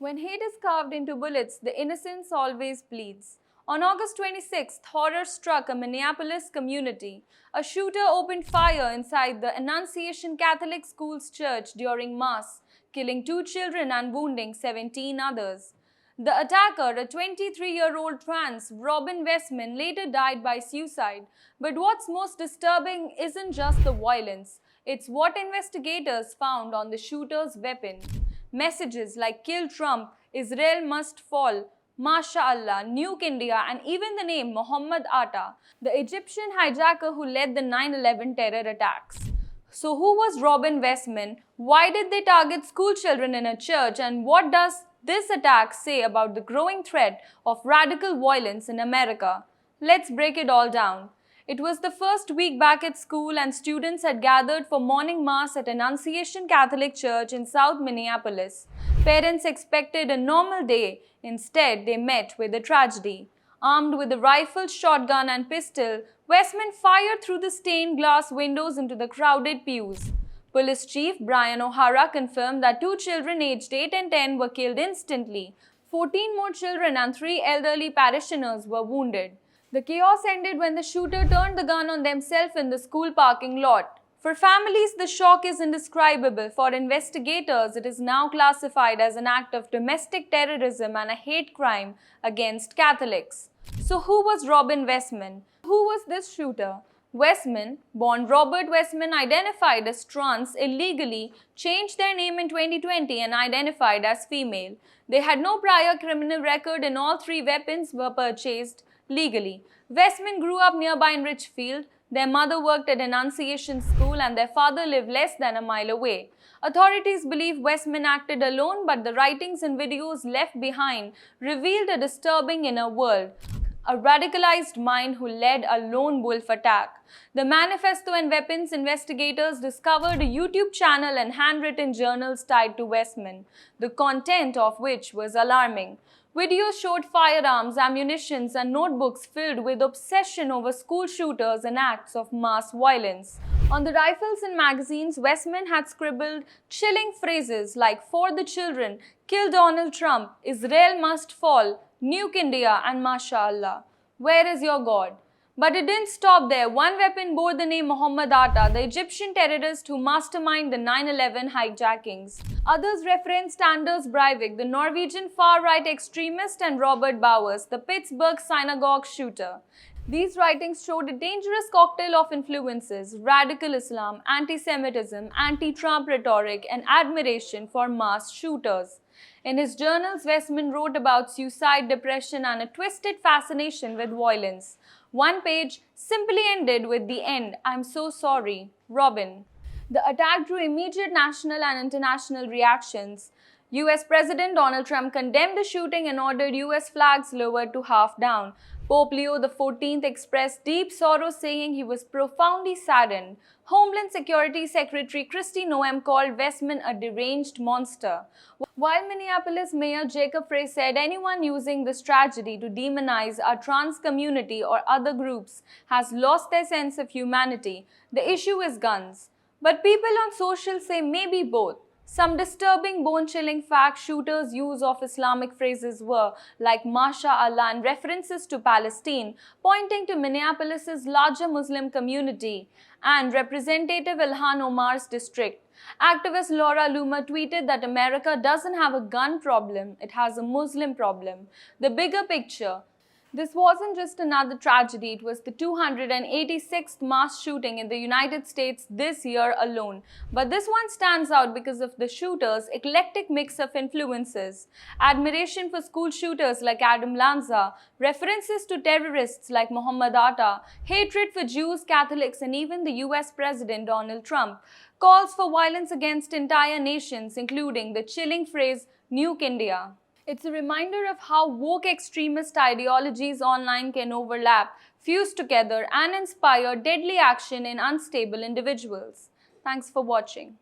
When hate is carved into bullets, the innocence always bleeds. On August 26th, horror struck a Minneapolis community. A shooter opened fire inside the Annunciation Catholic School's church during Mass, killing 2 children and wounding 17 others. The attacker, a 23-year-old trans, Robin Westman, later died by suicide. But what's most disturbing isn't just the violence, it's what investigators found on the shooter's weapon. Messages like "Kill Trump," "Israel must fall," "MashaAllah," "Nuke India," and even the name Muhammad Atta, the Egyptian hijacker who led the 9/11 terror attacks. So who was Robin Westman? Why did they target school children in a church? And what does this attack say about the growing threat of radical violence in America? Let's break it all down. It was the first week back at school and students had gathered for morning mass at Annunciation Catholic Church in South Minneapolis. Parents expected a normal day. Instead, they met with a tragedy. Armed with a rifle, shotgun and pistol, Westman fired through the stained glass windows into the crowded pews. Police Chief Brian O'Hara confirmed that 2 children aged 8 and 10 were killed instantly. 14 more children and 3 elderly parishioners were wounded. The chaos ended when the shooter turned the gun on themselves in the school parking lot. For families, the shock is indescribable. For investigators, it is now classified as an act of domestic terrorism and a hate crime against Catholics. So who was Robin Westman? Who was this shooter? Westman, born Robert Westman, identified as trans illegally, changed their name in 2020 and identified as female. They had no prior criminal record and all 3 weapons were purchased legally. Westman grew up nearby in Richfield. Their mother worked at Annunciation School and their father lived less than a mile away. Authorities believe Westman acted alone, but the writings and videos left behind revealed a disturbing inner world. A radicalized mind who led a lone wolf attack. The manifesto and weapons investigators discovered a YouTube channel and handwritten journals tied to Westman, the content of which was alarming. Videos showed firearms, ammunitions, and notebooks filled with obsession over school shooters and acts of mass violence. On the rifles and magazines, Westman had scribbled chilling phrases like "For the children," "Kill Donald Trump," "Israel must fall," "Nuke India," and "MashaAllah." Where is your God? But it didn't stop there. One weapon bore the name Muhammad Atta, the Egyptian terrorist who masterminded the 9/11 hijackings. Others referenced Anders Breivik, the Norwegian far-right extremist, and Robert Bowers, the Pittsburgh synagogue shooter. These writings showed a dangerous cocktail of influences: radical Islam, anti-Semitism, anti-Trump rhetoric, and admiration for mass shooters. In his journals, Westman wrote about suicide, depression, and a twisted fascination with violence. One page simply ended with the end, "I'm so sorry, Robin." The attack drew immediate national and international reactions. US President Donald Trump condemned the shooting and ordered US flags lowered to half down. Pope Leo XIV expressed deep sorrow, saying he was profoundly saddened. Homeland Security Secretary Kristi Noem called Westman a deranged monster. While Minneapolis Mayor Jacob Frey said anyone using this tragedy to demonize our trans community or other groups has lost their sense of humanity, the issue is guns. But people on social say maybe both. Some disturbing, bone-chilling fact: shooters' use of Islamic phrases were like "MashaAllah" and references to Palestine, pointing to Minneapolis's larger Muslim community and Representative Ilhan Omar's district. Activist Laura Loomer tweeted that America doesn't have a gun problem, it has a Muslim problem. The bigger picture: this wasn't just another tragedy, it was the 286th mass shooting in the United States this year alone. But this one stands out because of the shooter's eclectic mix of influences: admiration for school shooters like Adam Lanza, references to terrorists like Muhammad Atta, hatred for Jews, Catholics, and even the US President Donald Trump, calls for violence against entire nations, including the chilling phrase "Nuke India." It's a reminder of how woke extremist ideologies online can overlap, fuse together, and inspire deadly action in unstable individuals. Thanks for watching.